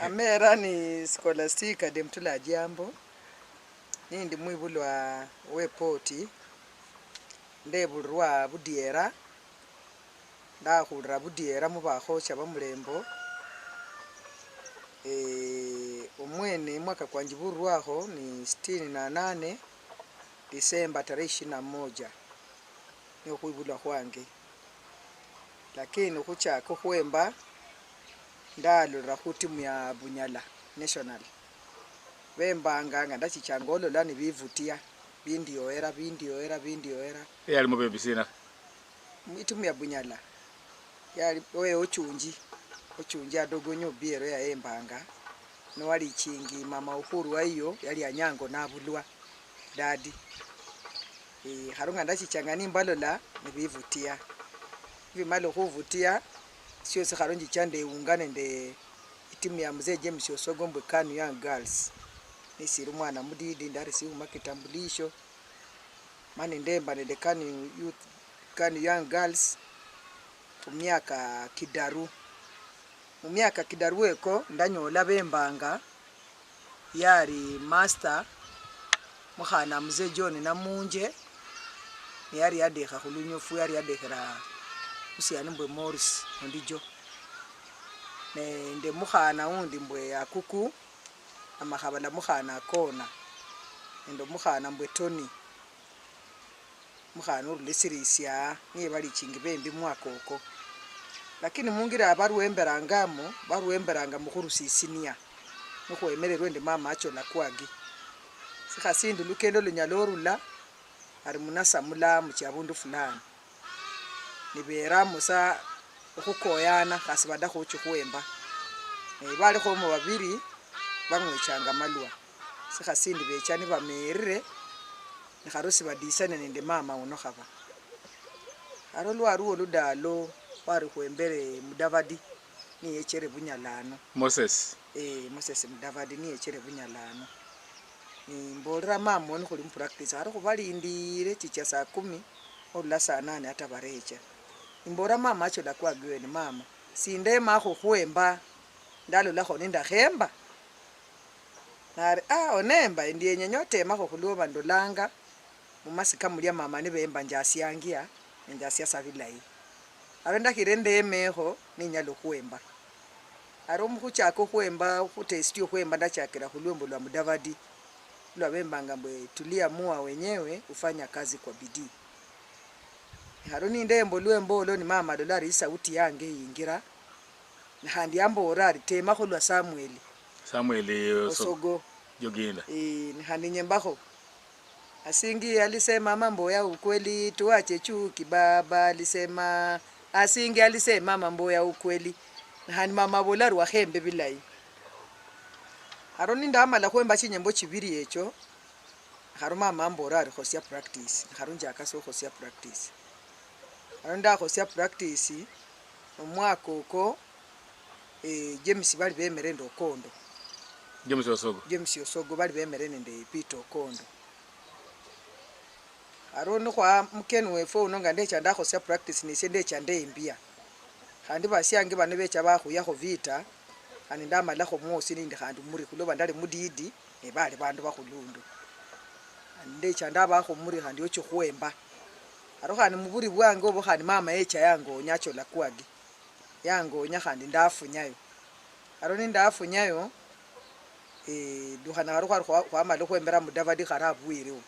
Amera ni Scholastica Demtula Jambo. Nindi mwibulwa wepoti. Ndebulwa budiera. Ndakhulira budiera mubakhocha bamulembo. Omwene mwaka kwanjiburwakho ni 68 Disemba tarehe 21 niyo khwibulwa khwange. Lakini khuchaka khwemba ndalora khutimu ya Bunyala National. Bembanga nga ndachichanga olola ni bivutia bindioera. Yali mubebisina. Itimu ya Bunyala. Yali we ochunji adogonyo biero ya embanga. No wali chingi mama Uhuru wa hiyo yali anyango nabulwa dadi. Harunga ndachichanga nimbalola ni bivutia. Bimalo khuvutia sio sikharonji chande ungane nde itimu ya mzee James Osogombwe Kanu Young Girls. Nisiru mwana mudidi ndari si umakitambulisho. Mani ndemba nende Kanu Young Girls umyaka kidaru. Umyaka kidaru eko ndanyola bembanga yari master mukhana mzee John Namunje yari yadekha khulunyofu yari yadekhera usiani mbwe Morris ondijo nende mukhana undi mbwe akuku amakhabala mukhana kona nende mukhana mbwe Tony mukhana urulisirisya niye bali chingi bembi mwaka oko. Lakini mungira baruemberanga mukhurusisinia nukhwemererwe ndi mama achola kwagi sikhasindi lukendo lunyala orula ari munasa mula muchabundu fulani nibera musa ukhukoyana khasi badakho uchikhwemba bali khomo babiri bangwechanga malwa sikhasindi bechani bamerire nikharosi badisane nende mama uno khaba aro lwaruo ludalo wari khwembere Mudavadi niye chere Bunyalano Moses Mudavadi niye chere Bunyalano mbolera mama oni khuli practice aro khubalindire chicha saa 10 olula saa 8 ata barecha imbora mama achola kwagwe ni mama sinde makho khwemba ndalola khoni ndakhemba nari onemba ndiye nyenyote makho khuluba ndolanga mumasika mulya mama ni bemba njasiangia njasya sabilai aro ndakhirende emekho ninyalo khwemba aro mukhuchaka khwemba khutestio khwemba ndachakira khulwembo lwa Mudavadi lwa bembanga mbwe tuliamua wenyewe ufanya kazi kwa bidii. Haro ni ndembo lwembolo ni mama dolari sauti yange yingira na handi ambora ritema khulwa Samuel Osogo Joginda ni handi nyembakho asingi alisema mambo ya ukweli tuache chuki baba alisema asingi alisema mambo ya ukweli na handi mama bolari wa khembe bilai. Haro ni ndamala khwemba chinyembo chibiri echo haro mama ambora ari khosia practice haro njaka so khosia practice. Anda khosia practice omwaka uko James bali bemerendo Okondo James Osogo bali bemere nende Peter Okondo arono kwa mkenu wefo unonga ndecha ndakhosia practice nisende chande imbia khandi basyange bane becha bakhuyakho vita ani ndamalakho mwosi nindi khandi muri kuloba ndali mudidi bali bandu bakhulundu ndecha ndabakho muri khandi ocho khwemba arokhani muburi bwange obo khani mama echa yango nyachola kwagi yango nyakhandi ndafunyayo aroni ndafunyayo dukhana khwamala khwembera Mudavadi kharabwiriwo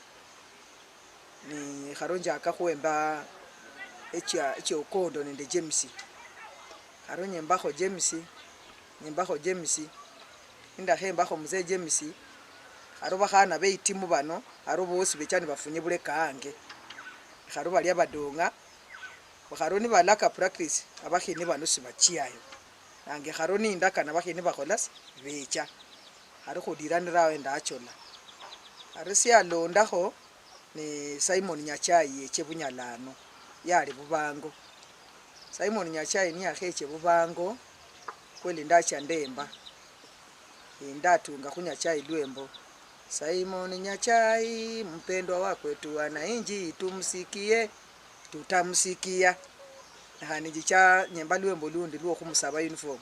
ni kharonja akakhwemba echa Okondo nende James aronye mbakho James indakhembakho mzee James aroba khana beitimu bano arobo bosi bechani bafunye buleka ange kharo bali abadonga bakharoni balaka practice abakhini bano sibachiyayo nange kharoni ndakana bakhini bakholas becha ari khudiranira enda achola ari sialondakho ni Simon Nyachai echebunyalano yali bubango. Simon Nyachai ni akheche bubango kweli ndacha ndemba ndatunga kunyachai lwembo. Simon Nyachai mpendwa wakwetu wananchi tumsikie tutamsikia. Nijicha nyemba lwembo lundi luo kumusaba uniform.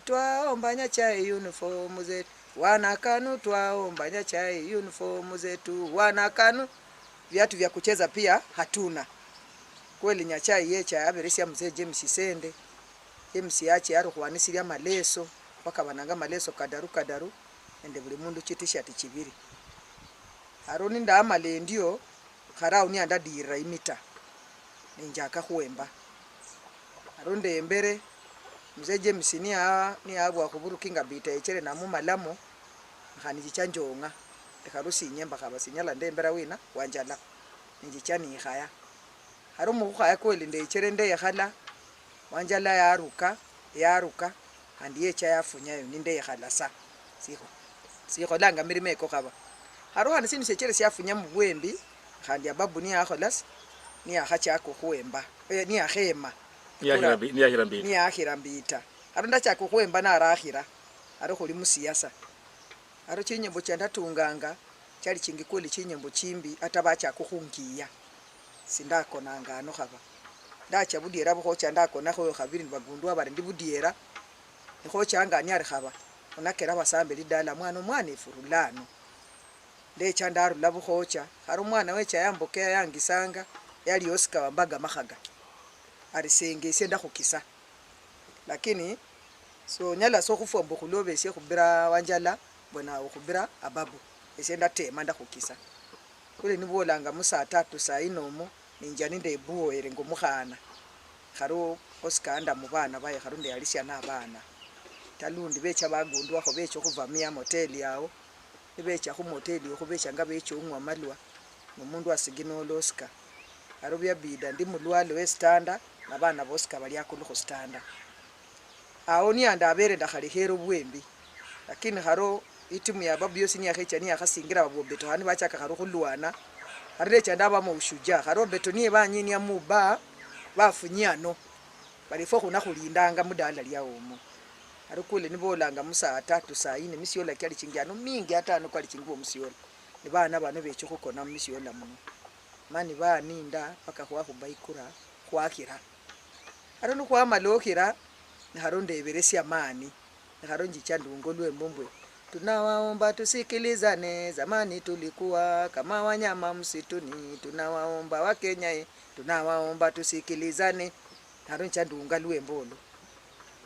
Twaomba Nyachai uniform zetu wanakanu, twaomba Nyachai uniform zetu wanakanu. Viatu vya kucheza pia hatuna. Kweli Nyachai yecha aberesia mzee James Sende. James yache yaro kuwanisiria maleso paka bananga maleso kadaru ende buli mundu t-shirt chibiri. Aroni nda amale ndio kharau ni andadira imita ninjaka kuwemba. Aronde embere mzee James ni abwa kuburukinga bita echere na mumalamo khani chichanjonga ekarusi nyemba kabasinyala ndembera wina wanjala ninjichani khaya harumu khaya kweli ndechere nde yakhala wanjala yaruka andi yecha yafunyayo ninde yakhalasa siho langa mirimeko khaba haruhana sinu sechere siafunya mubwembi khandi ababu ni akholas ni akhacha kuwemba ni akhema ni akhira mbita aronda cha kuwemba na arakhira aro khuli musiasa aro chinyembo chanda tunganga chali chingi kweli chinyembo chimbi atabacha kukhungiya sindako nangano khaba ndacha budiera bukho chandako nakho khabiri bagundwa bari ndi budiera nikho changa nyari khaba onakera basambe lidala mwana ifurulano ndecha ndaru labukhocha haro mwana wecha yambokea yangisanga yali Oscar wambaga makhaga arisenge senda khukisa lakini so nyala so khufombo khulobe sie khubira wanjala bona khubira ababu esenda tema nda khukisa kule nibolanga musa 3 saa inomo ninjani ndebuo ere ngomukhana kharo Oscar anda mubana baye kharo nde alisya na bana talundi becha bagundwa kho becho khuvamia moteli yao becha khu moteli kho becha nga becho umwa malwa nomundu asigino Oscar arobya bida ndi mulwale we standa nabana bosika bali akulu khu standa aoni anda abere ndakhali hero bwembi lakini haro itimu ya babu yosi ni yakhecha ni yakhasingira babo beto hani bachaka haro khulwana harecha ndaba mu ushuja haro beto ni banyini amuba bafunyano bali fo khuna khulindanga mudala lyawomo haro kule nibolanga musa 3 saa 4 misiola kyali chingiano mingi atano kwali chinguo musiola ni bana bano becho khukona misiola muno mani baninda paka kwa kubaikura kwakira haro no kwa malokira haro ndeberesia mani haro njichandungo lwembombwe tunawaomba tusikilizane zamani tulikuwa kama wanyama msituni tunawaomba Wakenya tunawaomba tusikilizane haro nchandunga lwembolo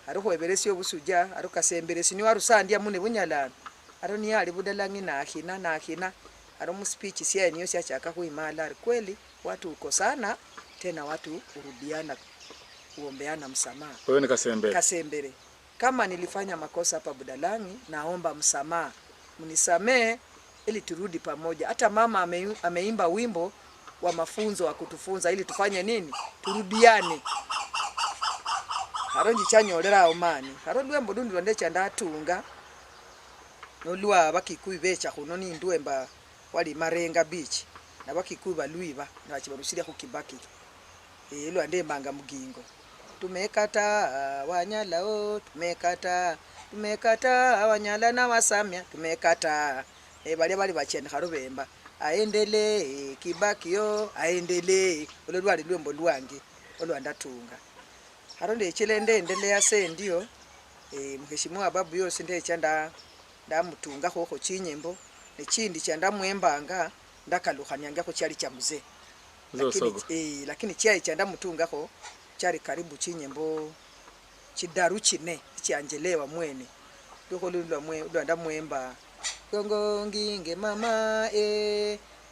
haro kweberesia obusuja haro kasemberesi ni warusandia mune bunyalano haro ni ali budalangi na akhina haro mu speech sia niyo sia chaka kuimala kweli watu uko sana tena watu urudiana kuombeana msamaha. Wewe ni Kasembere. Kama nilifanya makosa hapa Budalangi naomba msamaha. Mnisamee ili turudi pamoja. Hata mama ameimba wimbo wa mafunzo wa kutufunza ili tufanye nini? Turudiane. Haronji chanyolera omani. Harondi wembo dundi wandecha ndatunga. Nolwa bakikuyi becha kuno ni ndwemba wali Marenga beach na bakikuyi balwiba na chibarushiria kukibaki. Lwa ndembanga mugingo. Tumekata wanyala tumekata wanyala na wasamya tumekata bali bachene kharo bemba aendele Kibakio aendele olwali lwembo lwange olwandatunga haro ndechele endelea sendio mheshimiwa babu yose ndechanda ndamutunga khokho chinyembo nechindi chanda mwembanga ndakalukhanyanga ko cyali cha mzee lakini chai chanda mutunga kho chari karibu chinyembo chidaru chine chianjelewa mwene doko lulwa mwemba gongo nginge mama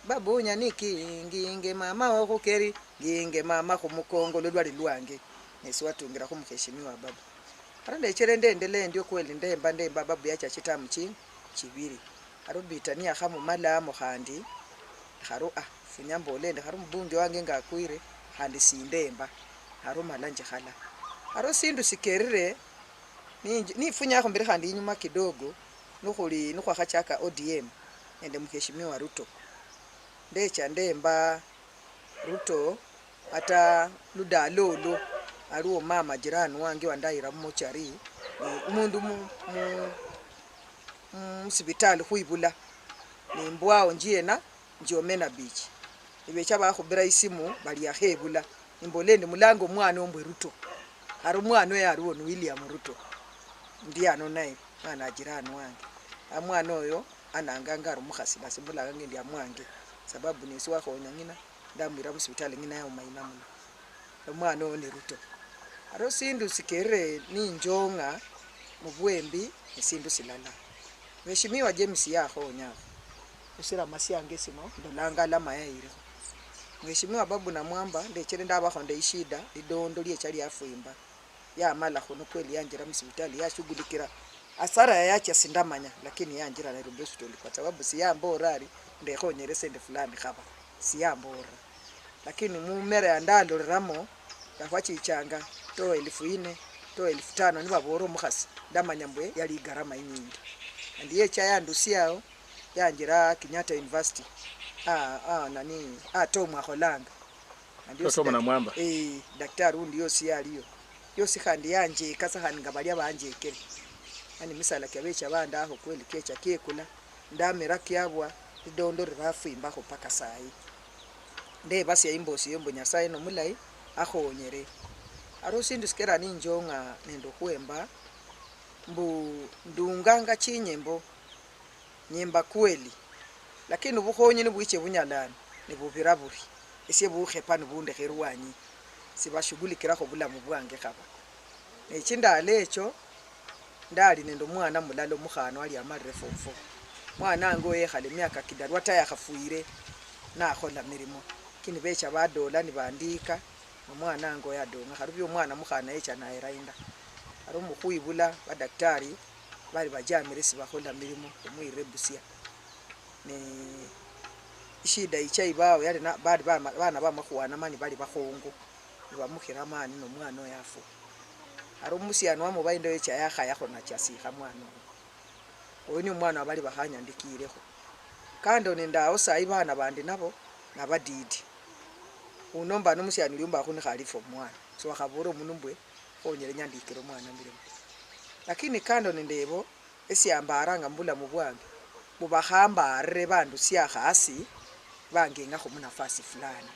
babunya niki nginge mama okukeri nginge mama khumukongo lulwa lwange nesiwatungira khu mheshimiwa babu arande cherende endele ndio kweli ndemba babu yacha chitamu chibiri arubita ni akhamu malamo khandi kharo funyambo lende kharo mbunge wange ngakwire khandi sindemba haro malanje khala haro sindu sikerire ni funya akho mbere khandi inyuma kidogo nukhuli nukhwa khachaka ODM ende mheshimiwa Ruto ndecha ndemba Ruto ata ludalolo aliwo mama jirani wange wandaira mumochari umundu musibitali khwibula nimbwawo njiyena njomena beach ibecha bakhubira isimu bali akhebula imbole ndi mulango mwana ombwe Ruto ari mwana oyo aliwo ni William Ruto ndiano naye mwana jirani wange amwana oyo ananganga ari mukhasi basi mbulaga ngendi amwange sababu nesi wakhonya ngina ndamwira musibitali ngina ya umaina muno omwana oyo ni Ruto aro sindu sikere ninjonga mubwembi isindu silala mheshimiwa James yakhonya usira masyange sino ndolanga lama yaire mheshimiwa Babu Namwamba ndechere ndabakho ndeishida lidondo lyechali afuimba yamala khono kweli yanjira musibitali yashughulikira asara yacha sindamanya lakini yanjira na Nairobi hospital kwa sababu siyamba orari ndekhonyere sende fulani khaba siyamba ora lakini mumere andalo ramo yafachichanga to 1400 to 1500 nibaboro mukhasi ndamanya mbwe yali garama inyingi ndiye chayandusiao yanjira Kenyatta University nani Tom Akholanga ndio Tom Namwamba daktari undi yosi yaliyo yosi khandi yanje kasa khandi ngabalya banjekele ani misala kyabecha banda aho kweli kecha kekula ndamera kyabwa lidondo rafimba ko paka sai nde basi ya imbosi yombo Nyasaye no mulai akhonyere aro sindu sikera ninjonga nendo kwemba mbu ndunganga chinyembo nyemba kweli lakini ubukhonyi nibuiche bunyalani nibubira buri ese bukhepa nibunde kherwanyi sibashughulikira bulamu bwange khaba echindale echo ndali nendo mwana mulalo mukhano ali amarire fofo mwana ango yekhale myaka kidarwa taya khafuire na khola mirimo kini becha badola nibandika omwana ango yadonga kharubyo mwana mukhana echa na erainda ari mukhwibula badaktari bali bajamire sibakhola mirimo omwire busia ne ishida ichaibao yali na bali bana bamakhuwana mani bali bakhongo bamukhira mani no mwana oyafu ari musiano wamo bayindo echa yakhaya khona chasikha mwana oyo ni mwana abali bakhanyandikireko kando nendao sai bana bandi nabo nabadidi unomba no musiano lyumba khuni khalifo mwana so wakhabura omundu mbwe khonyere nyandikiro mwana mbiremo lakini kando nendebo esiambaranga mbula mubwange mubakhamba arre bandu siakhasi bangenga khu munafasi fulani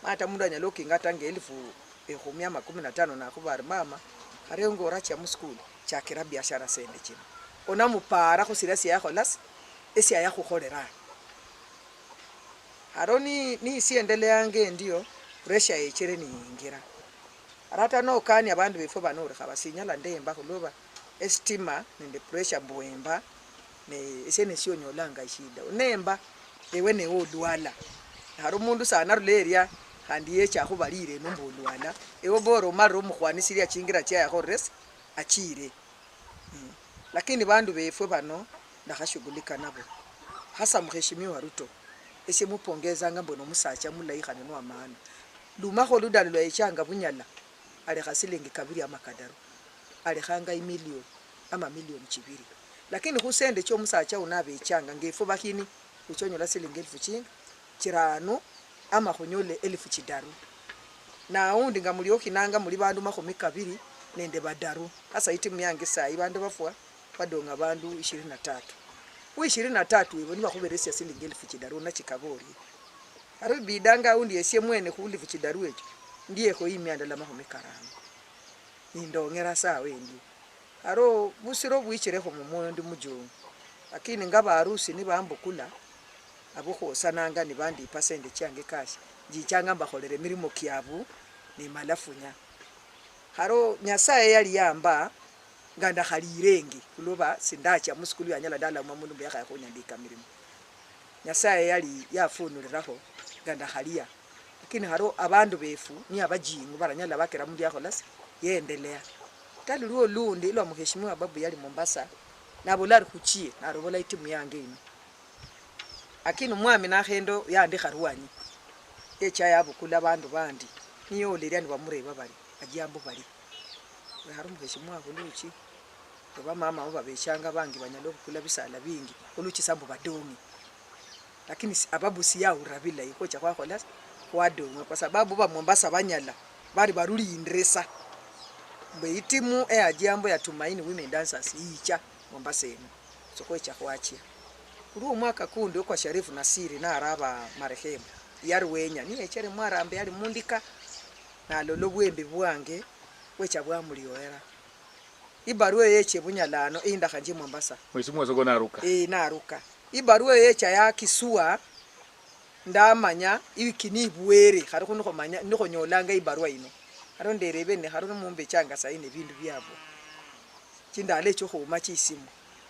mata mundu anyalokinga tange 1115 na khubari mama arengo oracha mu school chakira biashara sende chino ona mupara khusirasi yakho las esi aya khukholera aroni ni siendelea nge ndio pressure yechere ni ingira arata no kani abandu befo banore khabasinyala ndemba kholoba estima nende pressure mbwemba ne esene sio nyolanga ishida unemba ewe ne odwala haro mundu sana ruleria handi yecha khubalire nombulwana ewo boro maro mukhwanisiria chingira cha yakho res achire lakini bandu befwe bano ndakhashughulika nabo hasa mheshimiwa Ruto ese mupongeza ngambo no musacha mulayi khane no amana lumakho ludalo lwa ichanga bunyala ale khasilingi kabiri amakadaro ale khanga imilioni ama milioni chibiri lakini khusende cho musacha unabe ichanga ngefo bakini uchonyola silingi 1000 chirano ama khonyole 1000 na undi ngamulioki nanga muli bandu makhumi kabiri nende badaru hasa itimu yange sai bandu bafwa badonga bandu 23 u23 ibo nibakuberesia silingi 1000 na chikabori ari bidanga undi esie mwene khuli 1000 echo ndiye ko imyanda la makhumi karano indongera sawe ndi aro busiro bwichire kho mumoyo ndi mujongo lakini ngaba harusi ni bambukula abo khosananga ni bandi percent change kashi jichanga mbakholere mirimo kyabu ni malafunya haro Nyasaye yali yamba nganda khalirengi kuloba sindacha muskulu yanyala dala mamundu mbyakha khonyandika mirimo Nyasaye yali yafunuliraho nganda khalia lakini haro abandu befu ni abajingu baranyala bakera mundu yakholasa yendelea tali luo lundi ilo mheshimiwa Babu yali Mombasa nabo lari khuchie narobola itimu yange ino akini mwami nakhendo yandikha ruwanyi echa yabo kula bandu bandi niyo leria ni bamureba bali ajambo bali hari mheshimiwa khuluchi oba mama oba bechanga bangi banyalo kula bisala bingi uluchi sambu badongi lakini ababu siyaura bila iko cha kwa khola kwadonga kwa sababu ba Mombasa banyala bari baruli indresa beitimu ajambo ya Tumaini Women Dancers icha Mombasa eno soko cha kwachia kuri umwaka kundi kwa Sharifu Nasiri na araba marehemu yari wenya ni echere mwarambe yali mundika na lolo bwembe bwange wecha bwamulioera ibarua yeche bunyalano inda kanje Mombasa mwisimu wasogo naruka naruka ibarua yecha ya Kisua ndamanya ibikini bwere hari kuno komanya ndiko nyolanga ibarua ino haro nderebe ne haro mumbe changa saine bindu byabo chindale cyo khuma chisimu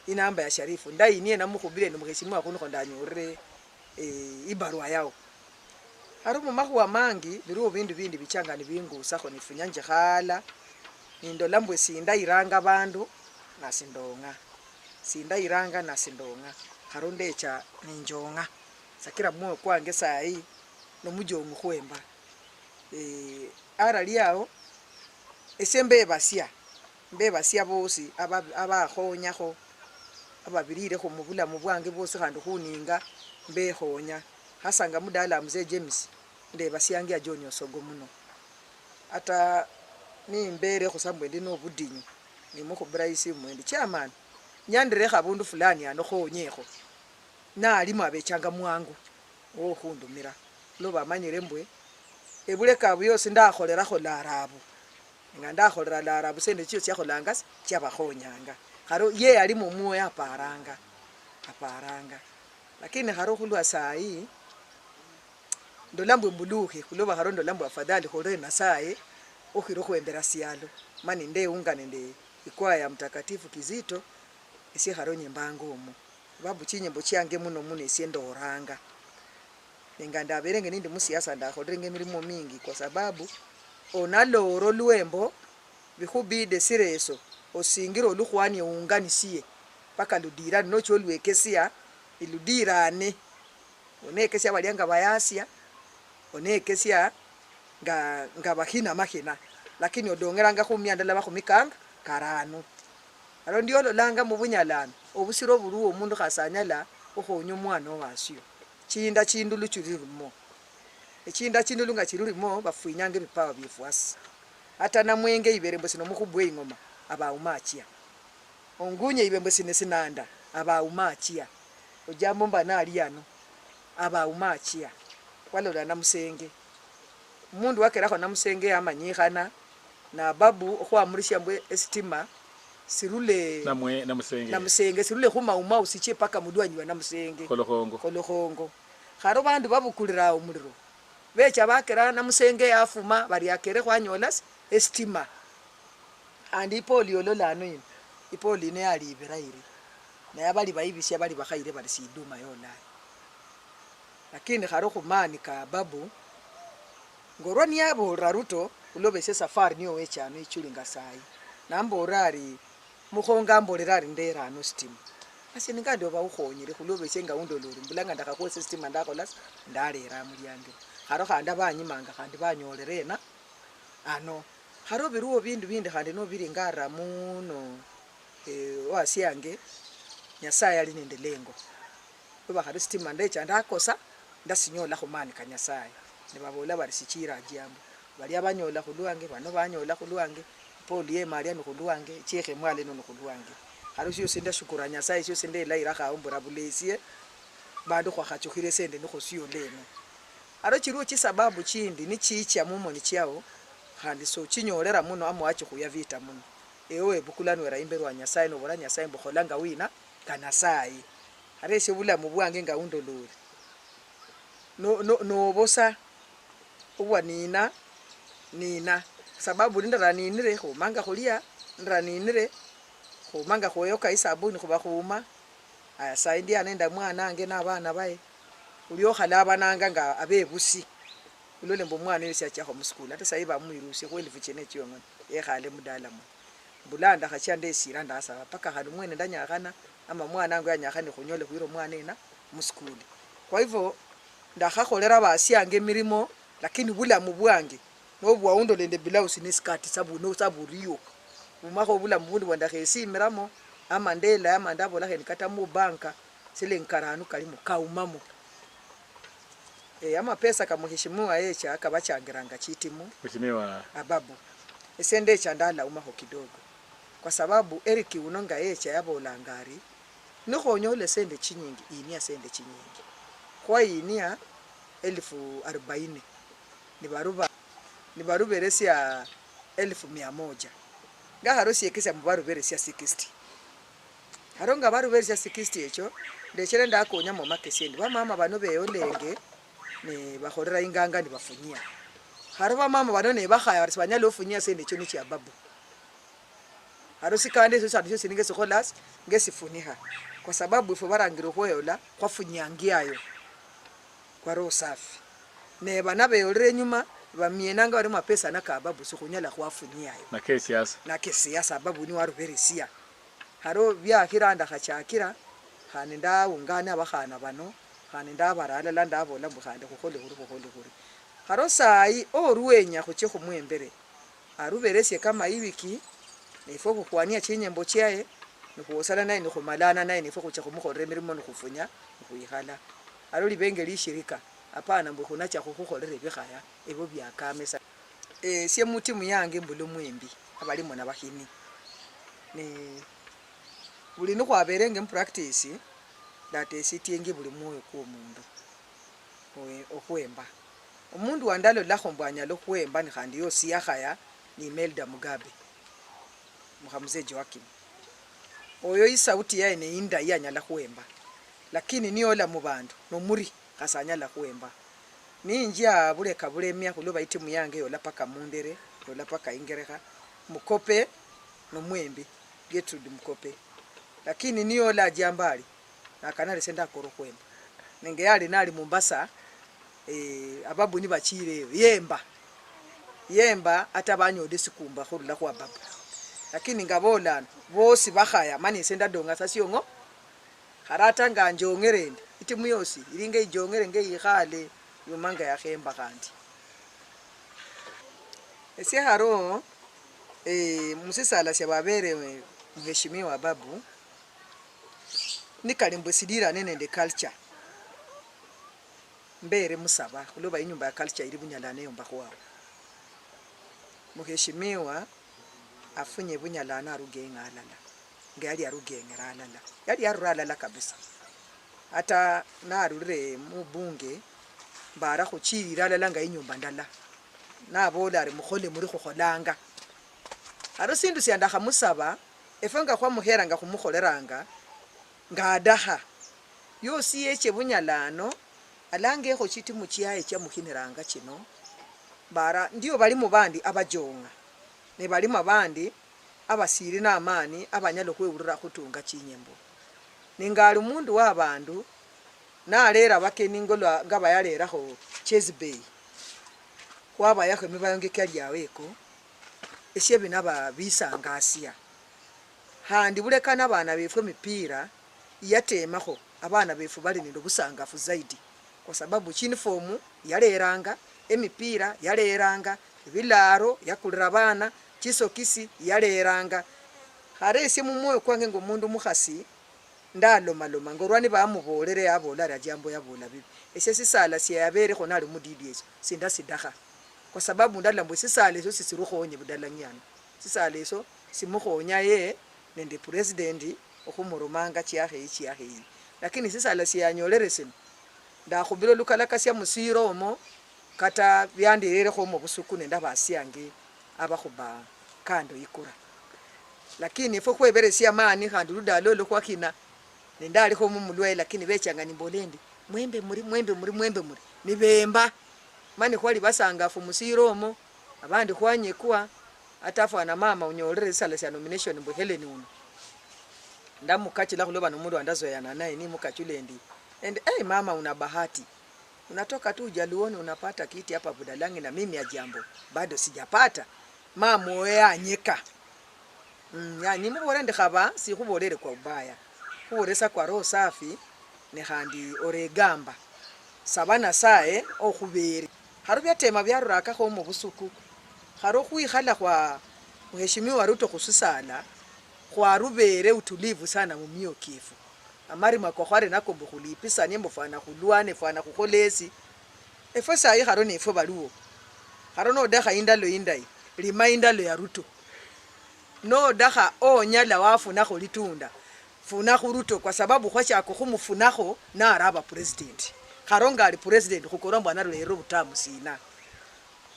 inamba ya Sharifu ndainie namukhubire nomukesimu akuno kondanyorere ibarua yao haro mumakhwa mangi biriwo bindu bindi bichanga ni bingusa kho nifunyanje khala nindola mbwe sinda iranga bandu nasindonga sinda iranga nasindonga haro ndecha ninjonga sakira mwe kwange sai nomujongo khwemba ara liao esembe basia bosi abakhonyakho ababirire kho mubula mubwange bosi kandi khuninga mbekhonya hasanga mudala mzee James ndebasiange ya John Osogo muno ata ni mbere khusambwe ndi no budinyu ni mukho Bryce mwendi chairman nyandire khabundu fulani ano khonyekho na alimu abechanga mwangu wo khundumira loba manyire mbwe ebuleka buyose ndakholera khola arabu nga ndakholera la arabu sende chiyo cyakholanga cyabakhonyanga haro ye ali mu moyo aparanga lakini haro khulwa sai ndolambwe mbuluke kuloba haro ndolambwe afadhali khore na sai okhiro khwembera sialo mani nde unga nende ikwaya mtakatifu Kizito isi haro nyembango omo babu chinyembo chiange muno esiendo oranga nganda aberenge nindi musiasa ndakholenge milimo mingi kwa sababu onaloro luembo bikhubide sireso osingiro lukhwani unganisie paka ludira nocho lwekesia iludirane onekesia balianga bayasia onekesia nga bakhina makhina lakini odongeranga khumyandala bakhumikanga karano alo ndiolo langa mubunyalano obusiro buluwo mundu khasanyala okhonyo mwana wasio chinda chindulu chirimo echinda chindulu nga chirimo bafuinyange bipawa bifwasi hata na mwenge iberembo sino mukhubwe ingoma aba umachia ongunye ibembo sine sinanda aba umachia ojambo mbana aliyano aba umachia walola na musenge mundu wakerakho na musenge amanyikhana na babu khwamurisha mbwe estima sirule na musenge sirule khumauma usiche paka mudwanyiwa na musenge kolokhongo kharo bandu babukulira umuliro becha bakera na musenge afuma bari akere khwanyola estima andi polio lolano ino ipoli ne ali ibirairi na yabali bayibisya bali bakhaire bali siduma yona lakini kharo khumani ka babu ngorwani yabo raruto ulobese safari niyo wechano ichulinga sai namborari mukhonga mbolera ndera ano steam asi ningando bawukhonyere khulobese nga undolori mbulanga ndakakho system ndakhola ndalera mulyange kharo khanda banyimanga khandi banyolerena ano kharo biruwo bindu bindi khandi no biringara muno wasiyange nyasaye ali nende lengo kuba khari steam ndecha ndakosa ndasinyola khumani ka nyasaye nibabola bali sichira jambo bali abanyola khulwange bano banyola khulwange Paulie Maria nukhulwange chekhe mwale nukhulwange khalo syo senda shukura nyasaye syo sende laira khaombora bulesie bado khwachachukhire sende nikho syo leno aro chiruo chisababu chindi ni chicha mumo ni chiao khandi so chinyolera muno amwachi khuya vita muno ewe bukulanwera imberwa nyasaye no bola nyasaye mbokholanga wina kana sai areshe bulamu bwange nga undolori no bosa ubwa nina sababu ndara ninire khumanga khulia ndara ninire khumanga khoyoka isabuni khuba khuma aya saindi anenda mwana ange nabana bae ulio khalaba nanga nga abebusi ulole mbo mwana yesi achakho muskula ate sayiba muirusi khwelifu chene chiyonga ekhale mudala mu bulanda khachande esira ndasa paka khali mwene ndanyakhana ama mwana angu yanyakhane khunyole khwiro mwana ena muskuli kwa hivyo ndakhakholera basiange mirimo lakini bulamu bwange nobwa undolende blouse ni skirt saburiyo umakho bulamu bundi bwanda khesimiramo amandela amandabola khenikata mu banka silenkaranu kali mu kaumamo ama pesa kamuheshimiwa echa akabachangiranga chitimu mheshimiwa ababu esende echa ndala umaho kidogo kwa sababu Eric unonga echa yabolangari nikhonyo le sende chinyingi inia sende chinyingi kwa inia 1040 nibaruberesia 1100 ngaharosi ekisa mubaruberesia 60 haronga baruberesia 60 echo ndechere ndakonya mu makesende bamama bano beyolenge ne bakhorera inganga ni bafunyia haroba mama bano ne bakhaya banyala ofunyia sende echo ni kya babu harosi kandi eso sandu sininge sikholas ngesifuniha kwa sababu ifo barangiro kweyola kwafunyangiayo kwa roho safi ne bana beyolere nyuma bamienanga bari mapesa nakababu sikunyala kwafunyayo na kesiasa babu ni waruberesia haro byakiranda khachakira khane ndaungana abakhana bano khane ndabarala landabola mbukhande kukhole huri haro sai oruwenya khuche khumwembere aruberesie kama iwiki nifo kukhwania chinyembo chiaye nikhosala naye nikhumalana naye nifo khuche khumukhorera mirimo nikhufunya nikhuyikhala haro libenge lishirika apana mbu khunacha khukhorera bikhaya ebo byakamesa sie mutimu yange mbulu mwembi abali mona bahini ni buli nukhwaberenge mpractice date sitienge buli moyo kwa mundu okhwemba omundu wandalo lakho mbwanya lokhwemba ni khandi yosi yakhaya ni Imelda Mugabe mukhamuze Joakim oyo isauti yaye ne inda yanyala khwemba lakini niyola mubandu nomuri khasanyala khwemba ninjia buleka bulemya khuloba itimu yange yola paka mundere yola paka ingerekha mukope nomwembi Gertrude Mukope lakini niyola jambali nakanale senda koro kwemba nenge yali nali Mombasa ababu ni bachire yemba atabanyode sikumba khurula kwa babu lakini ngabola bosi bakhaya mani senda donga sasiyongo harata nganjongerende itimu yosi ilinge ijongere nge yikhale yumanga yakhemba kandi ese haro musisala syababere mheshimiwa babu nikalimbo sidira nende culture mbere musaba kuloba inyumba ya culture iri bunyalane yomba kwao mheshimiwa afunye bunyalana arugenga alala ngali arugengera alala yali arurala kabisa hata narure mubunge bara khuchirira alala nga inyumba ndala nabola ari mukhole muri khukholanga aro sindu syanda khamusaba efanga kwa muhera nga khumukholeranga ngadaha yosi yeche bunyalano alange kho chiti muchiaye cha mukhiniranga chino bara ndiyo bali mubandi abajonga ne bali mabandi abasiri na amani abanyalo kwewurira khutunga chinyembo ningali mundu wa bandu nalera bakeningolwa ngaba yalera kho Chase Bay kwaba yakho mibayonge kyaliyaweko eshyebe naba bisangasia handi bulekana abana befu mipira yatemakho abana befu bali nindo busangafu zaidi kwa sababu chiniformu yaleranga emipira yaleranga bilaro yakulira abana chisokisi yaleranga haresi mumoyo kwange ngo mundu mukhasi ndalomaloma ngorwani bamubolere yabola rajambo yabola bibi eshe sisala siyabere khona ali mudidi eso sidakha kwa sababu ndalambo sisala eso sisirukhonye budala nyana sisala eso simukhonya ye nende president okhumurumanga chiakhe lakini sisala siyanyolere sino ndakhubiro lukalaka sya musiro omo kata byandirere kho mu busuku nenda basyange abakhuba kando ikura lakini fo kweberesia mani khandi ludalo lokwakina nenda ali kho mumulwe lakini bechangani mbolendi mwembe muri nibemba mani kwali basangafu musiro omo abandi kwanyekwa atafana mama unyolere sala sya nomination mbo Helen uno ndamukachila khuloba nomundu andazoyana naye ni mukachulendi and mama una bahati unatoka tu Jaluoni unapata kiti hapa Budalangi na mimi ya jambo bado sijapata mama oya anyeka yani muborende khaba sikhubolere kwa ubaya khuboresa kwa roho safi ne khandi oregamba sabana sae okhubere haro byatema byaruraka kho mu busuku haro khwikhala kwa mheshimiwa Ruto khususala kwa rubere utulivu sana mu myokifu amari makokhare nakombo khulipisa nimbo fana khulwane fana khukholesi efo sayi kharo nefo baluwo kharo no dakha indalo indai lima indalo ya Ruto no dakha onyala wafunakho litunda funakho Ruto kwa sababu khwachako khumufunakho na araba president kharonga ali president khukora mbwana lero butamu sina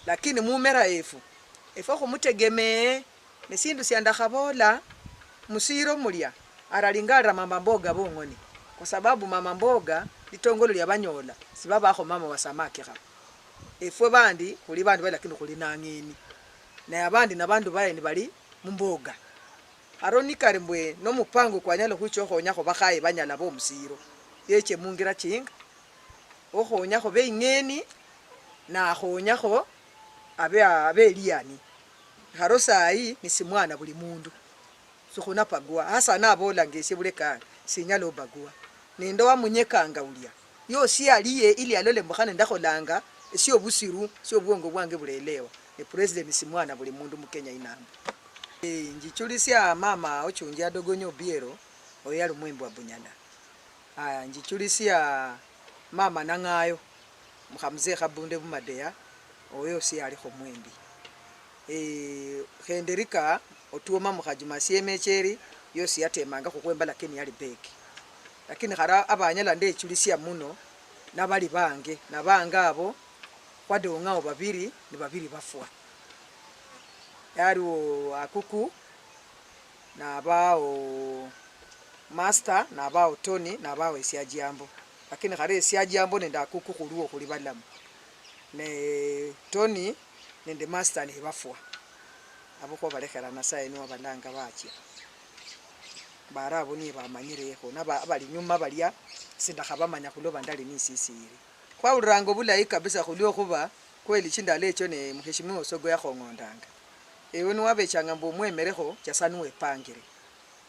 lakini mumera efo khumutegeme nesindu syanda khabola musiro mulya aralingalira mama mboga bongoni kwa sababu mama mboga litongolo lya banyola sibabakho mama wa samaki kha efwe bandi kuli bandu bali lakini kuli nangeni na abandi na bandu baye ni bali mumboga aroni karimbwe no mupango kwanyala khuchohonya kho bakhaye banyala bo musiro yeche mungira chinga okhonya kho beingeni na khonya kho abe liani haro sayi ni simwana buli mundu sukhuna pagua hasa nabola ngese buleka sinyalo bagua nendo wamunyekanga ulya yo si aliye ili alole mkhane ndakholanga sio busiru sio bwongo bwange bulelewa ni president simwana buli mundu mu Kenya inamba njichulisia mama ochunja dogonyo biero oyali mwembo wa Bunyala njichulisia mama nangayo mkhamze khabunde bumadeya oyo si ali khomwembi khenderika otuoma mukhajuma siemecheri yosi yatemanga khukwemba lakini yali beki lakini khara abanyala ndechulisia muno nabali bange nabanga abo kwadongao babiri ni babiri bafwa yaliwo akuku nabao master nabao Tony nabao esiajambo lakini khare esiajambo nenda akuku khuliwo khuli balamu ne Tony nende master ni bafwa abo ko balekhera nasaye ni wabalanga bachya barabo ni bamanyireho nabali nyuma balya sindakhabamanya khuloba ndali ni sisiri kwa urango bulayi kabisa khulio khuba kweli chindale echo ne mheshimiwa Osogo yakhongondanga ewe ni wabechanga mbo mwemereho chasanu wepangire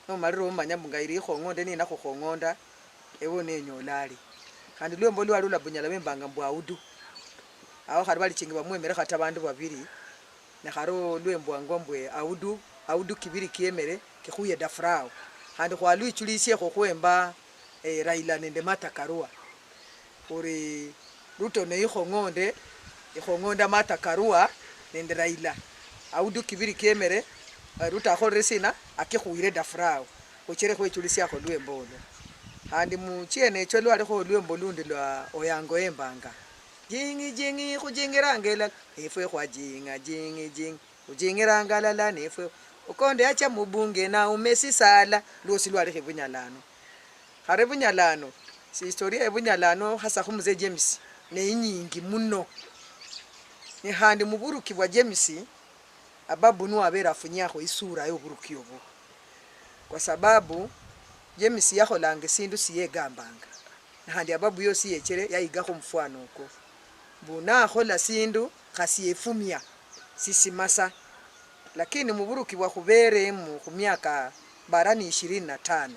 no mariro manya mungairi khongonde ni nakho khongonda ewe ne nyolali kandi lwembo lwalula Bunyala bembanga mbo audu aho khari bali chingi bamwemere khata bandu babiri na kharo lwembo ngombwe audu kibiri kiemere kikhuye dafrao kandi khwalu ichulisie khokhwemba Raila nende Martha Karua uri Ruto ne ikhongonda Martha Karua nende Raila audu kibiri kiemere Ruto akhoresina akikhuire dafrao ochere khwechulisia kho lwembo lo kandi muchiene echo lwali kho lwembo lundi lwa oyango embanga jingi khujingirangela efwe khwajinga jingi khujingirangala la nefwe ukonde acha mubunge na umesisala losi lwali Bunyalano khare Bunyalano si historia Bunyalano hasa khumuze James ne inyingi muno ni handi muburuki bwa James ababu nu abera funyakho isura yo buruki yobo kwa sababu James yakholange sindu siyegambanga na handi ababu yosi yechere yayiga ko mfano uko buna khola sindu khasiyefumya sisimasa lakini muburuki bwa khubere mu miaka barani 25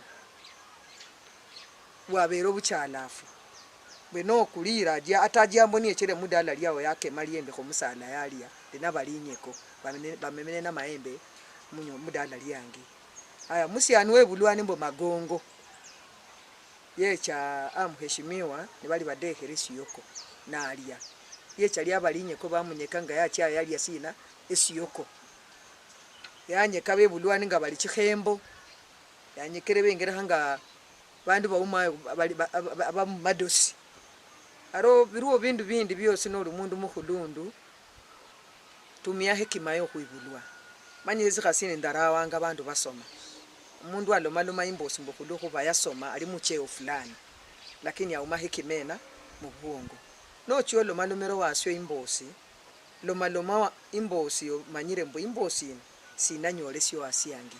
wabero buchalafu beno kulira dia atajambo ni echere mudala lyao yake maliembe ko musala yalia dina balinyeko bamemene na maembe munyo mudala lyangi aya musiani we bulwani mbo magongo yecha amheshimiwa ni bali badeherisi yoko na alia yecha lyabalinyeko bamunyekanga yacha yali asina esiyoko yanye kabe bulwani nga bali chikhembo yanye kerebe ingera hanga bandu bauma madosi aro biruo bindu bindi byose no lumundu mukhulundu tumia hekima yo khuibulwa manyezi khasini ndarawanga bandu basoma umundu aloma imbosi mbukhulu khuba yasoma ali mucheo fulani lakini yauma hekimena mu bwongo no chiolo malomero wasyo imbosi loma imbosi manyire mbo imbosi sinanyole syo asiyangi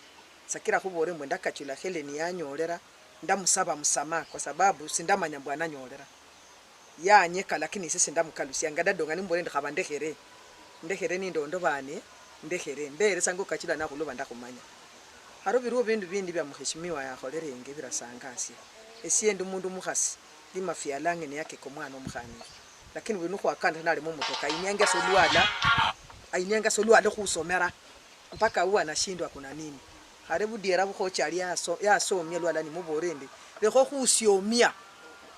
sakira khubore mwe ndakachula Helen yanyolera ndamusaba musama kwa sababu sindamanya mbwana nyolera yanyeka lakini sisi ndamukalusia ngadadonga nimbole ndikhaba ndekhere ni ndondo bane ndekhere mbere sango kachila na khuloba ndakhumanya haro biruo bindu bindi bya mheshimiwa yakholerenge birasangasi esiende umundu mukhasi limafia lange ne yake ko mwana omkhani lakini bino khwakanda nali mu mutoka inyanga solwala khusomera mpaka uwa nashindwa kuna nini hare budiera bukhochali yasomye lwala ni muborende lekho khusiomia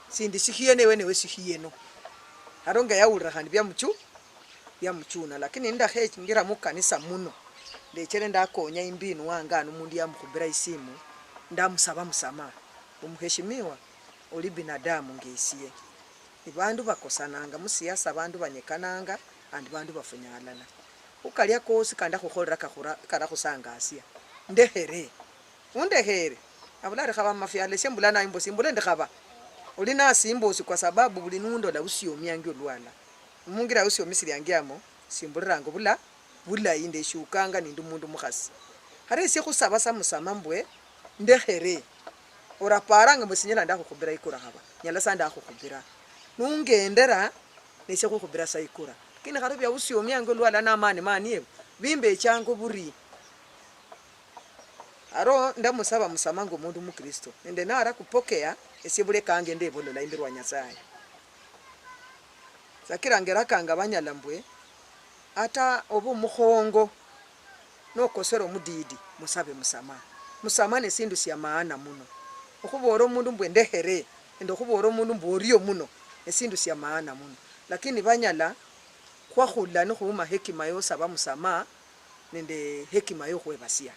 sindi sikhiyene wenewe sikhiyeno aronga yaulira kandi bya muchuna lakini ndahe ngira mu kanisa muno ndechere ndakonya imbinu wanga n'umuntu yamukubira isimu ndamusaba musama umuheshimiwa uli binadamu ngesiye ibandu bakosananga musiyasa bandu banyekananga andi bandu bafunyalana ukalya kosi kanda kukholera kara kusangasia ndehere undehere abulari khaba mafyale sembula na imbo simbula ndikhaba uli na simbosi kwa sababu buli nundo la usiomya ngyo lwala mungira usiomisiri yangiamo simbulirango bula inde shukanga nindu mundu mukhasi hari si khusaba samusama mbwe ndehere oraparanga musinyela ndakhukubira ikura khaba nyala sanda khukubira nungendera nese khukubira saikura kini kharo bya usiomya ngyo lwala na mani yebo bimbe chango buri aro ndamusaba musama ngo mundu mu Kristo ende nara kupokea esibule kange ndebolola imbirwa Nyasaye sakirangera kanga banyalambwe ata obu mukhongo nokosero mudidi musabe musama ne sindu sya maana muno okhubora omundu mbwe ndehere ende okhubora omundu mboriyo muno esindu sya maana muno lakini banyala khwakhula no khuma hekima yosaba musama nende hekima yo khwebasia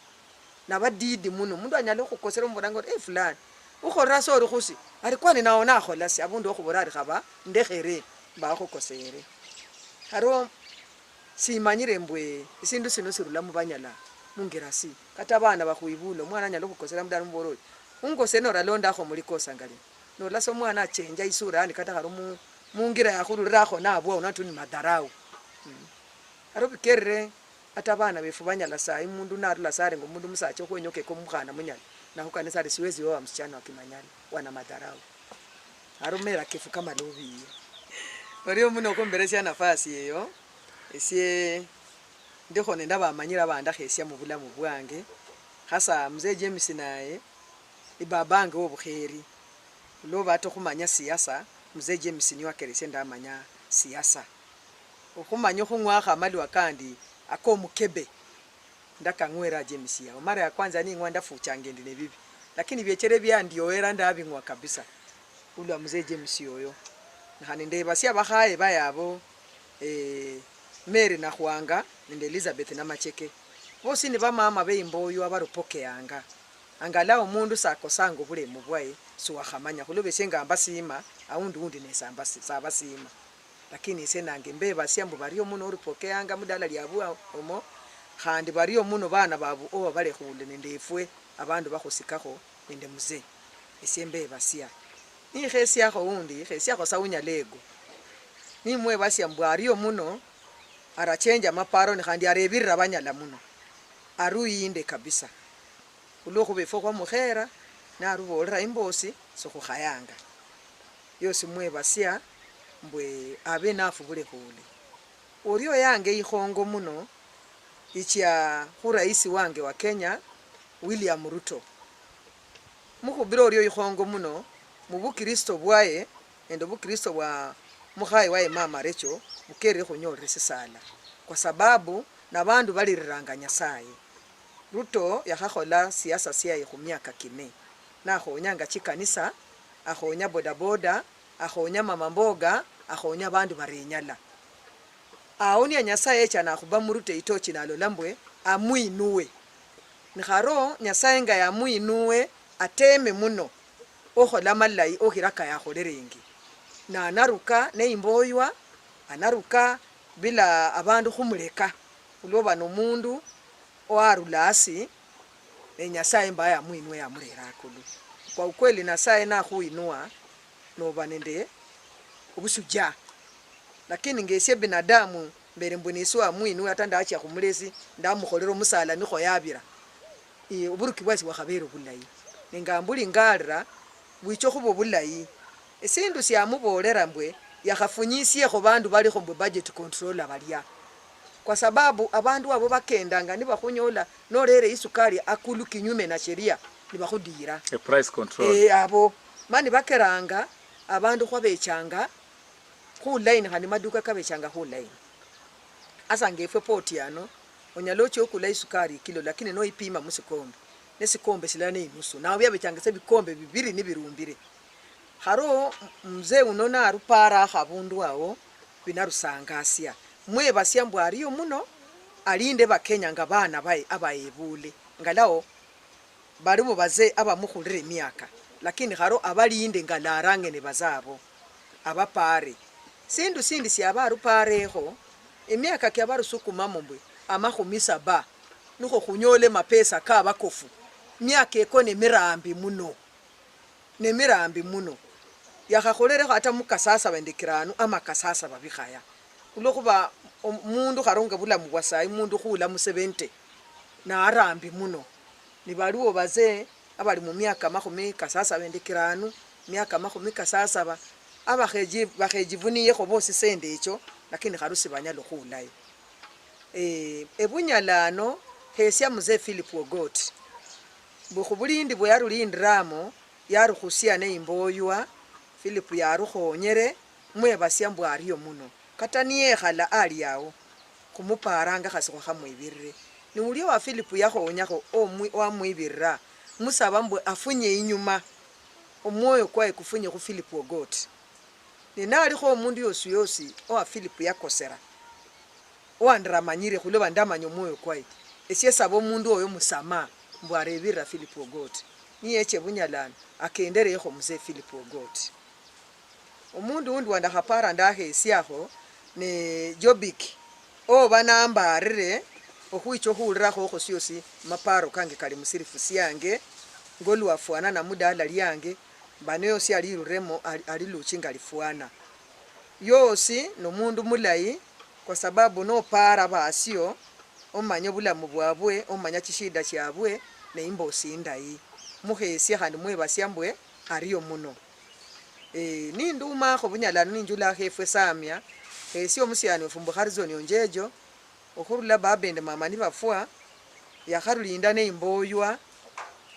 nabadidi muno mundu anyala khukosera mborango fulani ukhora sori khusi ari kwani naona akhola si abundu okhubora ari khaba ndehere bakhukosere haro simanyire mbwe isindu sino sirula mubanyala mungirasi kata abana bakhuibulo mwana anyala khukosera mudala muboro ungose no ralonda kho muri kosa ngali no laso mwana achenja isura ani kata haro mungira yakhurura kho nabwo unatuni madarau haro bikerre ata abana befu banyala sai mundu narula sare ngo mundu musacho kwenyoke ko mukhana munyala naho kanisa risiwezi wa msichana wa Kimanyali wana madarau harumera kifu kama lobi bariyo muno komberesya nafasi yeyo esie ndikho nenda bamanyira banda khesya mu bulamu bwange hasa mzee James naye ibabange obukheri loba atokhumanya siyasa mzee James niwa keresya ndamanya siyasa okhumanya khungwakha mali wakandi akomukebe ndakangwera James yao mara ya kwanza ni ngwanda fuchange ndine bibi lakini byechere byandioera ndabingwa kabisa ulwa mzee James yoyo nkhani ndebasia bakhaye bayabo Mary na Khwanga nende Elizabeth na Macheke bosi ni bamama beimboyo abaropoke yanga angalao mundu sakosango bule mubwaye suwakhamanya khulobe sengamba sima aundu undi nesamba saba sima lakini senange mbeba siambu bariyo muno uripoke yanga mudala lyabwa omo khandi bariyo muno bana babu oba bale khule nende ifwe abandu bakhusikakho nende muzee esembe basia ni khesi yakho undi khesi yakho sawunya lego ni mwe basia mbwariyo muno arachenja maparo ni khandi arebirira banyala muno aruyinde kabisa ulokho befo kwa mukhera na arubolera imbosi sokhukhayanga yosi mwe basia mbwe abe nafu bule khule oriyo yange ikhongo muno ichya khuraisi wange wa Kenya William Ruto mukhubira oriyo ikhongo muno mubukristo bwaye ende bukristo bwa mukhayi waye mama Recho mukere khunyorera sisala kwa sababu na bandu baliriranga Nyasaye Ruto yakhakhola siasa siya khumyaka kine nakhonyanga chikanisa akhonya bodaboda akhonya mama mboga akhonya bandu barenyala aoni ya Nyasaye chana khuba murute itochi nalo lambwe amuinuwe nikharo Nyasaye nga yamuinuwe ateme muno okhola malai okhiraka yakholerengi na anaruka neimboywa anaruka bila abandu khumuleka uloba no mundu oarulasi Nyasaye mbaya amuinwe yamurera akulu kwa ukweli Nyasaye na khuinua noba nende obusuja lakini ngesie binadamu mbere mbuniso amuinwe atanda acha khumulesi ndamukholera omusala nikho yabira uburuki bwasi bwakhabera bulayi ningambuli ngalira bwicho khubo bulayi esindu syamubolera mbwe yakhafunyisiye kho bandu bali khombe budget controller balya kwa sababu abandu abo bakendanga nibakhunyola norere isukari akulu kinyume na sheria nibakhudira a price control abo mani bakeranga abandu khwabechanga khu line khani maduka kabechanga khu line asa ngefwe poti yano onyalocho okula isukari kilo lakini no ipima musikombe nesikombe silane inusu nawe yabechanga sebikombe bibiri ni birumbire haro mzee unona arupara khabundu awo binarusangasya mwe basyambwa ariyo muno alinde bakenya nga bana bae abayebule ngalao balimu baze abamukhulira emyaka lakini kharo abalinde ngalarange ne bazabo abapare sindu sindi syabarupareho emyaka kyabarusukuma mumbwe amakhumisa ba nuko kunyole mapesa ka bakofu myaka eko nemirambi muno yakhakholerekho ata mukasasa bendekiranu amakasasa babikhaya ulokuba umundu kharonga bulamu bwasayi mundu khula mu 70 na arambi muno ni baliwo baze abali mu myaka makhumi kasasa bendekiranu myaka makhumi kasasa bakhejivuniyekho bosi sende echo lakini kharusi banyalo khulayo ebunyalano khesya muze Philip Ogot bukhubulindi bwayarulindiramo yarukhusia ne imboywa Philip yarukhonyere mwe basyambwa ariyo muno kata niye khala ali yawo kumuparanga khasikho khamwibirire ni uli wa Philip yakhonyakho wamwibirira musaba mbwe afunye inyuma omwoyo kwaye kufunye ku Philip Ogot ni nalikho omundu yosi owa Philip yakosera owandiramanyire khuloba ndamanya omwoyo kwaye esyesaba omundu oyo musama mbwe arebirira Philip Ogot niye echebunyalano akenderekho muse Philip Ogot omundu undi wandakhapara ndakhesyakho ne Jobik oba nambarire okhuicho khulirakho khosyosi maparo kange kali musirifu syange ngolwafwana na mudala lyange bano yosi aliruremo aliluchinga lifwana yosi nomundu mulayi kwa sababu no para basio omanya bulamu bwabwe omanya chishida kyabwe ne imbosi ndayi mukhesya khandi mwe basyambwe ariyo muno ninduma kho bunyalano ninjula khefwe samya esyo musiani ofumbu Harrison Onjejo okhurula babende mama ni bafwa yakharulinda ne imboywa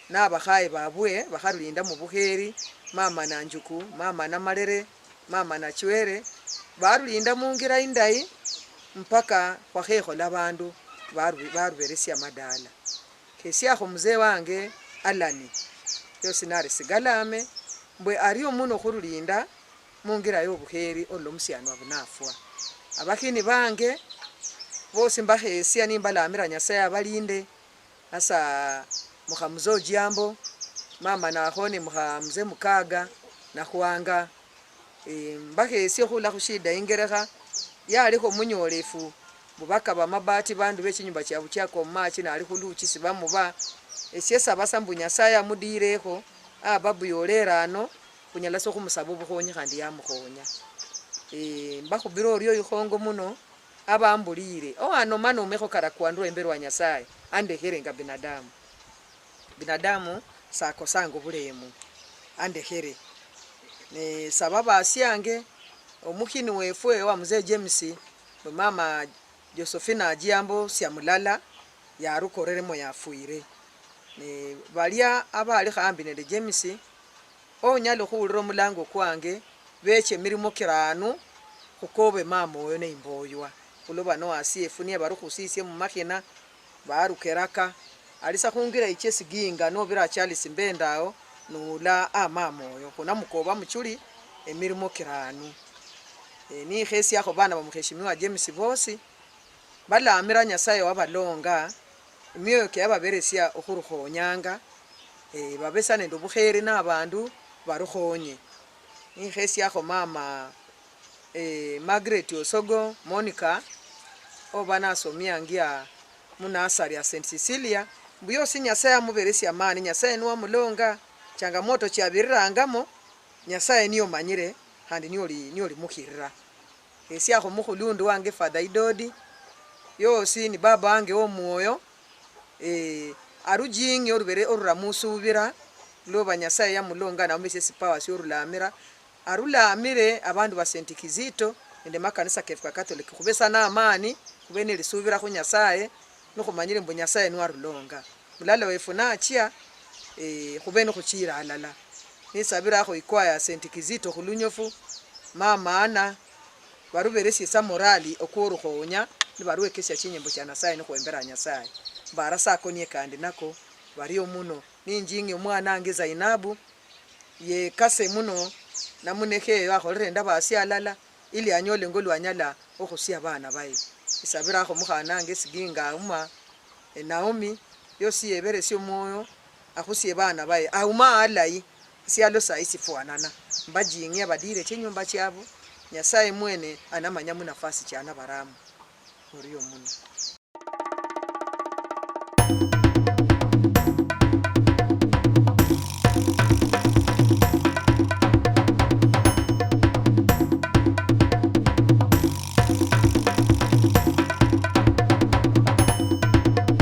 nabakhaye babwe bakharulinda mu bukheri mama na njuku mama na malere mama na chwere barulinda mungira indayi mpaka kwakhekho labandu baruberesya madala kesyakho mzee wange Alani yosi nari sigalame mbwe ariyo muno khurulinda mungira yo bukheri olo musiani wabunafwa abakini bange bosi mbakhesya nimbalamira Nyasaye abalinde asa mukhamuzo jambo mama nakhone mukhamze mukaga nakhwanga mbakhesya khula khushida ingerekha yalikho munyolefu bubaka bamabati bandu bechinyumba kyabu kyako machi nali khuluchi sibamuba esyesa basambu Nyasaye amudirekho babu yolerano kunyala so khumusaba bukhonyi khandi yamukhonya mbakhubira oryo ikhongo muno abambulire ano mano mekho karakwandu embere wa Nyasaye andekherenga binadamu sakosanga bulemu andekhere ne sababa asyange omukhini wefwe wa mzee James mama Josephina Ajiambo syamulala yarukoreremo yafuire ne balya abali khambi nende James onyalo khulira mulango kwange beche mirimo kiranu khukobe mama oyo ne imboywa kuloba no asiefu niye barukhusisye mu makhina barukeraka alisa khungira ichesiginga no bira Charles Mbendao nula mama oyo kuna mukoba muchuli emirimo kiranu ni khesi yakho bana bamukheshimiwa James bosi balamira Nyasaye wabalonga imyoyo kyababeresya okhurukhonyanga babesa nende bukheri nabandu barukhonye ni khesi yakho mama Margaret Osogo Monica obana asomyangia munasari ya St Cecilia buyosi Nyasaye amuberesya amani Nyasaye niwa mulonga changamoto kyabirirangamo Nyasaye niyo manyire handi niyo mukhirira esi akho mukhulundu wange Father Idodi yosi ni baba wange omwoyo arujingi orubere oruramusubira loba Nyasaye yamulonga na umese sipawa si orulamira arulamire abandu ba St Kizito ende makanisa kefuka Catholic khubesa na amani kubene lisubira khu Nyasaye no khumanyire mbo Nyasaye ni warulonga mulala wefu nachia khubene khuchira alala nisabira kho ikwaya St Kizito khulunyofu mama ana baruberesi sa morali okurukhonya ni baruwekesya chinyembo cha Nyasaye no kwembera Nyasaye barasa konye kandi nako bariyo muno ninjingi omwana ange Zainabu ye kase muno namuneke bakholere ndabasi alala ili anyole ngolu anyala okhusia bana baye isabira kho mukhana ange siginga uma Naomi yosi yebere sio moyo akhusie bana baye auma alai sialo saisi fuanana mbajingia badire chinyumba chabo Nyasaye mwene anamanya mu nafasi cyana baramu uriyo muno.